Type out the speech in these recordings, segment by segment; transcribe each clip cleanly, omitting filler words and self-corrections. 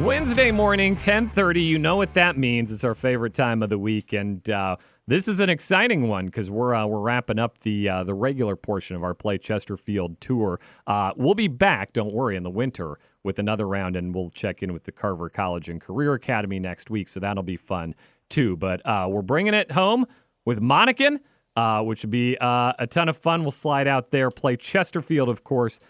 Wednesday morning, 10:30. You know what that means. It's our favorite time of the week, and this is an exciting one because we're wrapping up the regular portion of our Play Chesterfield tour. We'll be back, don't worry, in the winter with another round, and we'll check in with the Carver College and Career Academy next week, so that'll be fun too. But we're bringing it home with Monacan, which would be a ton of fun. We'll slide out there, play Chesterfield, of course.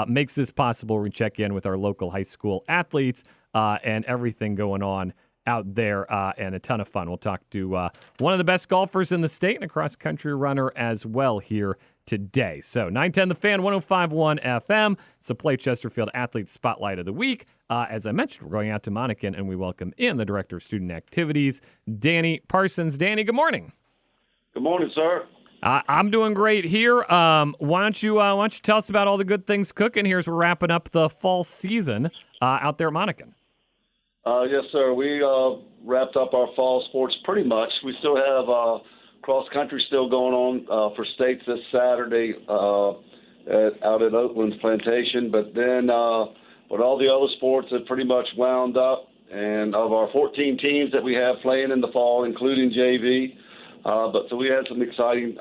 Makes this possible. We check in with our local high school athletes and everything going on out there, and a ton of fun. We'll talk to one of the best golfers in the state and a cross-country runner as well here today. So 910 The Fan, 105.1 FM. It's a Play Chesterfield Athlete Spotlight of the Week. As I mentioned, we're going out to Monacan, and we welcome in the Director of Student Activities, Danny Parsons. Danny, good morning. Good morning, sir. I'm doing great here. Why don't you tell us about all the good things cooking here as we're wrapping up the fall season out there at Monacan? Yes, sir. We wrapped up our fall sports pretty much. We still have cross country still going on for states this Saturday out at Oakland's Plantation. But then with all the other sports have pretty much wound up, and of our 14 teams that we have playing in the fall, including JV. So we had some exciting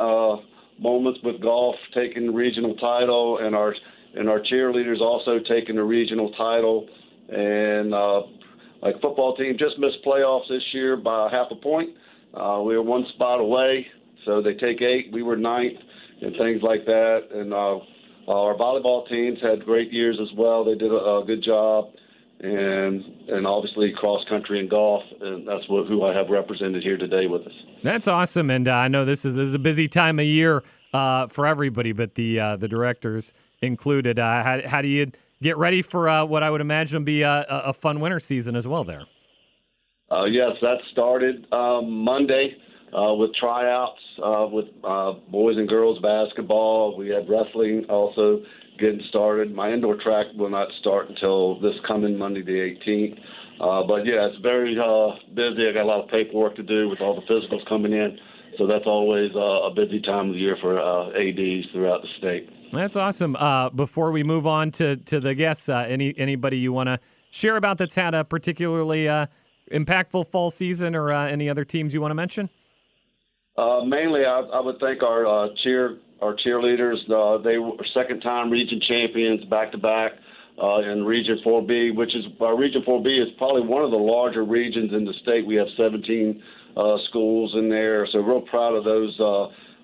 moments with golf taking the regional title, and our cheerleaders also taking the regional title. And like football team just missed playoffs this year by half a point. We were one spot away, so they take 8. We were 9th, and things like that. And our volleyball teams had great years as well. They did a good job. And obviously cross country and golf, and that's who I have represented here today with us. That's awesome, and I know this is a busy time of year for everybody, but the directors included. How do you get ready for what I would imagine will be a fun winter season as well there? Yes, that started Monday with tryouts with boys and girls basketball. We had wrestling also getting started. My indoor track will not start until this coming Monday the 18th. But yeah, it's very busy. I got a lot of paperwork to do with all the physicals coming in. So that's always a busy time of the year for ADs throughout the state. That's awesome. Before we move on to the guests, anybody you want to share about that's had a particularly impactful fall season, or any other teams you want to mention? Mainly, I would thank our cheerleaders. They were second-time region champions back-to-back in Region 4B, which is Region 4B is probably one of the larger regions in the state. We have 17 schools in there, so real proud of those.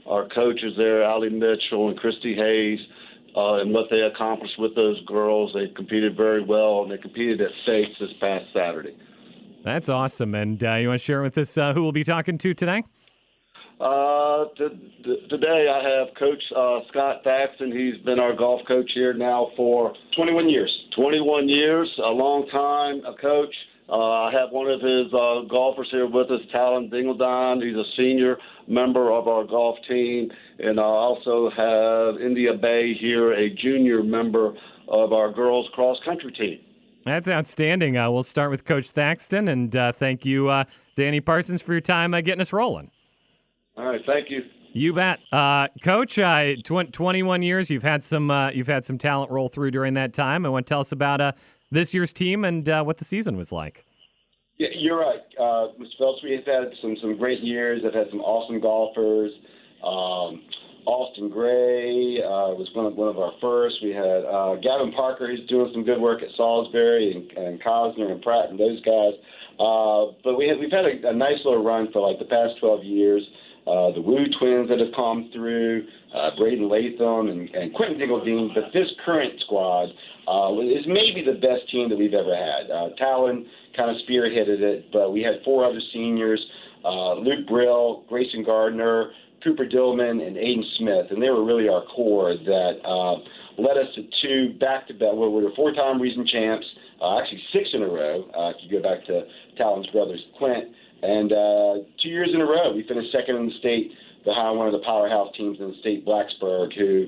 Our coaches there, Allie Mitchell and Christy Hayes, and what they accomplished with those girls. They competed very well, and they competed at states this past Saturday. That's awesome. And you want to share with us who we'll be talking to today? Today I have Coach Scott Thaxton. He's been our golf coach here now for 21 years. 21 years, a long time, a coach. I have one of his golfers here with us, Talon Dingledine. He's a senior member of our golf team. And I also have Iyndia Bey here, a junior member of our girls cross-country team. That's outstanding. We'll start with Coach Thaxton, and thank you, Danny Parsons, for your time getting us rolling. All right, thank you. You bet, Coach. 21 years. You've had some talent roll through during that time. And want to tell us about this year's team and what the season was like? Yeah, you're right, Mr. Phelps. We have had some great years. I've had some awesome golfers. Austin Gray was one of our first. We had Gavin Parker. He's doing some good work at Salisbury, and Cosner and Pratt and those guys. But we've had a nice little run for like the past 12 years. The Wu twins that have come through, Braden Latham and Quentin Dingledine. But this current squad is maybe the best team that we've ever had. Talon kind of spearheaded it, but we had 4 other seniors, Luke Brill, Grayson Gardner, Cooper Dillman, and Aiden Smith. And they were really our core that led us to 2 back-to-back. We were 4-time region champs, actually 6 in a row, if you go back to Talon's brothers, Clint. And 2 years in a row, we finished second in the state behind one of the powerhouse teams in the state, Blacksburg, who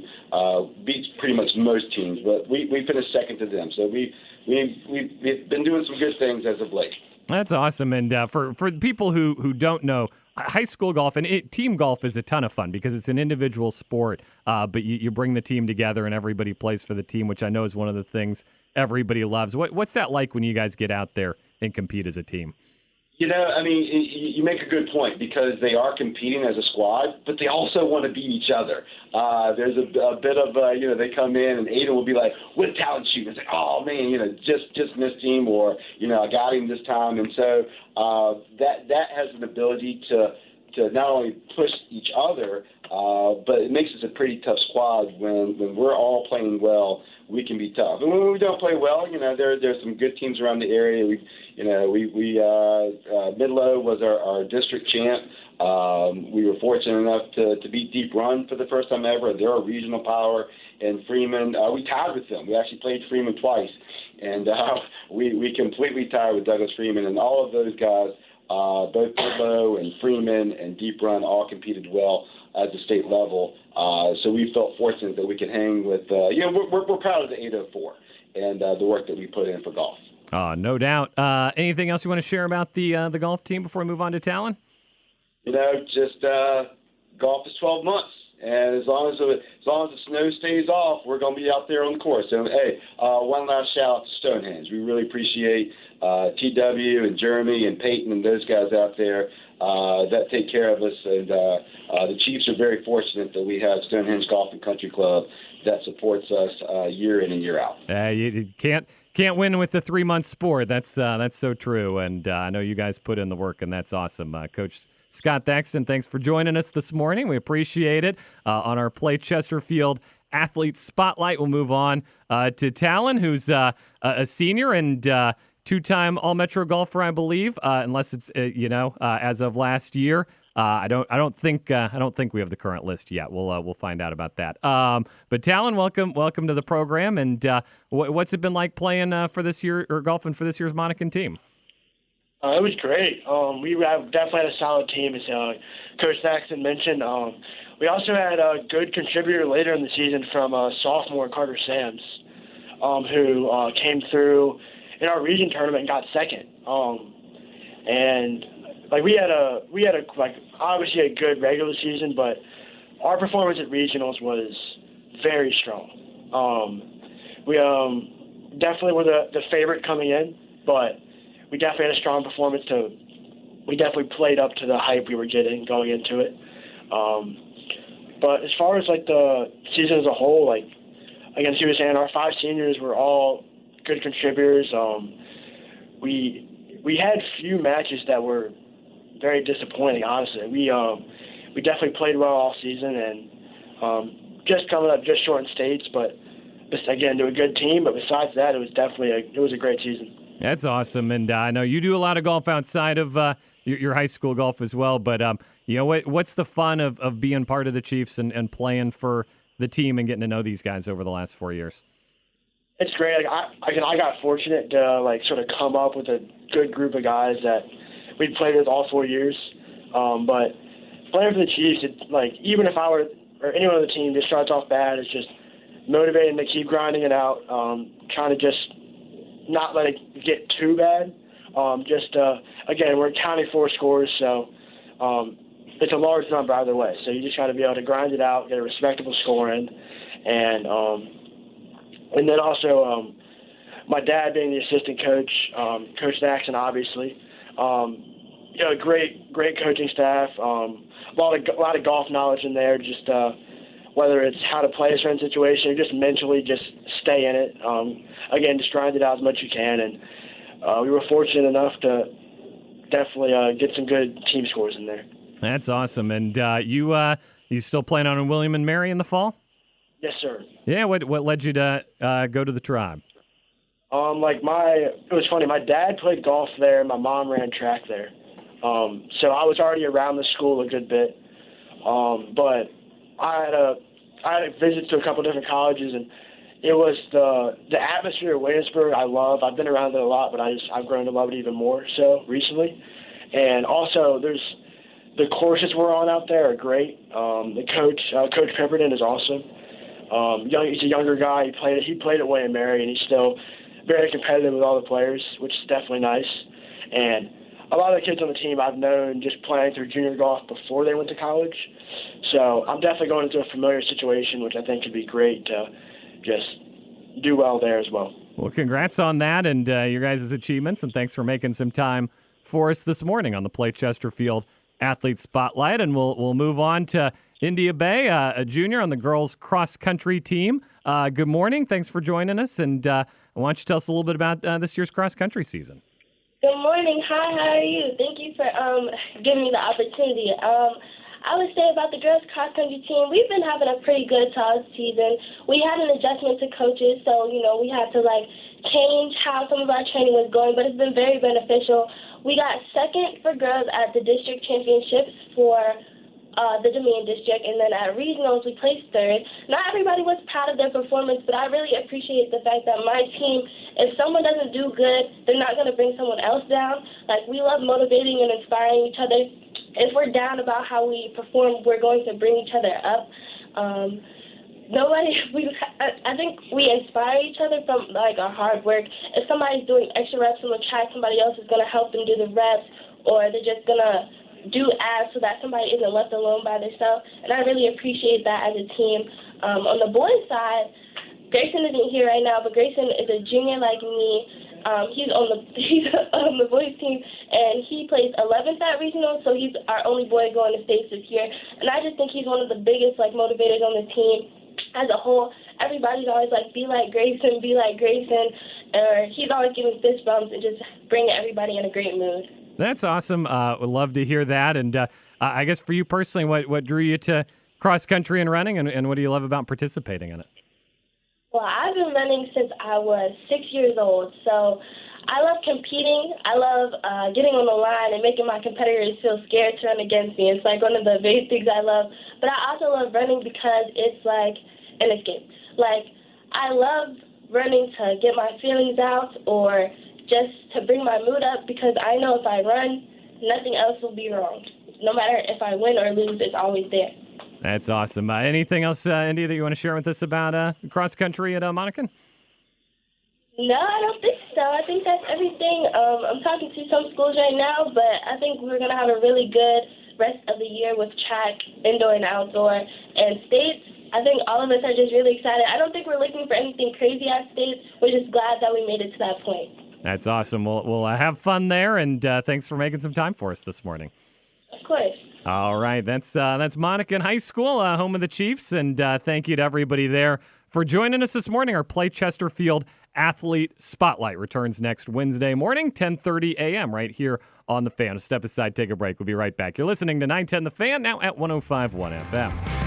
beats pretty much most teams. But we finished second to them. So we've been doing some good things as of late. That's awesome. And for people who don't know, high school golf and team golf is a ton of fun because it's an individual sport, but you bring the team together and everybody plays for the team, which I know is one of the things everybody loves. What's that like when you guys get out there and compete as a team? You know, I mean, you make a good point because they are competing as a squad, but they also want to beat each other. There's a bit of, they come in and Aiden will be like, "What talent shooting?" It's like, "Oh man, just missed him," or I got him this time, and so that has an ability to not only push each other, but it makes us a pretty tough squad when we're all playing well. We can be tough, and when we don't play well, there's some good teams around the area. Midlow was our district champ. We were fortunate enough to beat Deep Run for the first time ever. They're a regional power, and Freeman. We tied with them. We actually played Freeman twice, and we completely tied with Douglas Freeman, and all of those guys, both Midlow and Freeman and Deep Run, all competed well at the state level. So we felt fortunate that we could hang with, we're proud of the 804 and the work that we put in for golf. No doubt. Anything else you want to share about the golf team before we move on to Talon? Just golf is 12 months. And as long as the snow stays off, we're going to be out there on the course. So, hey, one last shout out to Stonehenge. We really appreciate TW and Jeremy and Peyton and those guys out there that take care of us. And the Chiefs are very fortunate that we have Stonehenge Golf and Country Club that supports us year in and year out. You can't win with the 3-month sport. That's so true. And I know you guys put in the work, and that's awesome. Coach Scott Thaxton, thanks for joining us this morning. We appreciate it. On our Play Chesterfield Athlete Spotlight, we'll move on to Talon, who's a senior and two-time All-Metro golfer, I believe, unless it's as of last year. I don't think we have the current list yet. We'll find out about that. But Talon, welcome to the program. And what's it been like playing for this year or golfing for this year's Monacan team? It was great. We have definitely had a solid team, as Coach Thaxton mentioned. We also had a good contributor later in the season from sophomore Carter Sams, who came through in our region tournament and got second. And we had obviously a good regular season, but our performance at regionals was very strong. We definitely were the favorite coming in, but we definitely had a strong performance. We definitely played up to the hype we were getting going into it. But as far as the season as a whole, again, you were saying, our 5 seniors were all good contributors. We had few matches that were very disappointing, honestly. We definitely played well all season, and just coming up just short in states, but just again to a good team. But besides that, it was a great season. That's awesome, and I know you do a lot of golf outside of your high school golf as well. But what's the fun of being part of the Chiefs and playing for the team and getting to know these guys over the last 4 years? It's great. I got fortunate to sort of come up with a good group of guys that we'd played with all 4 years. But playing for the Chiefs, even if I were or anyone on the team just starts off bad, it's just motivating to keep grinding it out, trying to just not let it get too bad. Again, we're counting 4 scores, so it's a large number either way. So you just got to be able to grind it out, get a respectable score in, and then also my dad being the assistant coach, Coach Thaxton, obviously, great coaching staff, a lot of golf knowledge in there. Just whether it's how to play a certain situation or just mentally just stay in it. Again, just grind it out as much as you can, and we were fortunate enough to definitely get some good team scores in there. That's awesome. And you still playing on in William and Mary in the fall? Yes, sir. Yeah. What led you to go to the Tribe? It was funny. My dad played golf there, and my mom ran track there. So I was already around the school a good bit. But I had visits to a couple different colleges, and it was the atmosphere of Williamsburg I love. I've been around it a lot, but I've grown to love it even more so recently. And also, the courses we're on out there are great. The Coach Pemberton is awesome. He's a younger guy. He played at William Mary, and he's still very competitive with all the players, which is definitely nice. And a lot of the kids on the team I've known just playing through junior golf before they went to college. So I'm definitely going into a familiar situation, which I think could be great to just do well there as well. Well, congrats on that and your guys' achievements, and thanks for making some time for us this morning on the Play Chesterfield Athlete Spotlight. And we'll move on to Iyndia Bey, a junior on the girls cross-country team. Good morning. Thanks for joining us. And why don't you tell us a little bit about this year's cross-country season? Good morning. Hi, how are you? Thank you for giving me the opportunity. I would say about the girls cross-country team, we've been having a pretty good, solid season. We had an adjustment to coaches, so, we had to, change how some of our training was going, but it's been very beneficial. We got second for girls at the district championships for the Dominion District, and then at regionals, we placed third. Not everybody was proud of their performance, but I really appreciate the fact that my team, if someone doesn't do good, they're not going to bring someone else down. We love motivating and inspiring each other. If we're down about how we perform, we're going to bring each other up. I think we inspire each other from our hard work. If somebody's doing extra reps on the track, somebody else is going to help them do the reps, or they're just going to do abs so that somebody isn't left alone by themselves. And I really appreciate that as a team. On the boys' side, Grayson isn't here right now, but Grayson is a junior like me. He's on the boys team, and he plays 11th at regional, so he's our only boy going to states this year. And I just think he's one of the biggest motivators on the team as a whole. Everybody's always be like Grayson, be like Grayson. He's always giving fist bumps and just bringing everybody in a great mood. That's awesome. Would love to hear that. And I guess for you personally, what drew you to cross country and running, and what do you love about participating in it? Well, I've been running since I was 6 years old, so I love competing. I love getting on the line and making my competitors feel scared to run against me. It's one of the big things I love. But I also love running because it's an escape. I love running to get my feelings out or just to bring my mood up, because I know if I run, nothing else will be wrong. No matter if I win or lose, it's always there. That's awesome. Anything else, Iyndia, that you want to share with us about cross-country at Monacan? No, I don't think so. I think that's everything. I'm talking to some schools right now, but I think we're going to have a really good rest of the year with track, indoor and outdoor, and states. I think all of us are just really excited. I don't think we're looking for anything crazy at states. We're just glad that we made it to that point. That's awesome. We'll have fun there, and thanks for making some time for us this morning. Of course. All right, that's Monacan High School, home of the Chiefs, and thank you to everybody there for joining us this morning. Our Play Chesterfield Athlete Spotlight returns next Wednesday morning, 10:30 a.m. right here on The Fan. Step aside, take a break. We'll be right back. You're listening to 910 The Fan, now at 105.1 FM.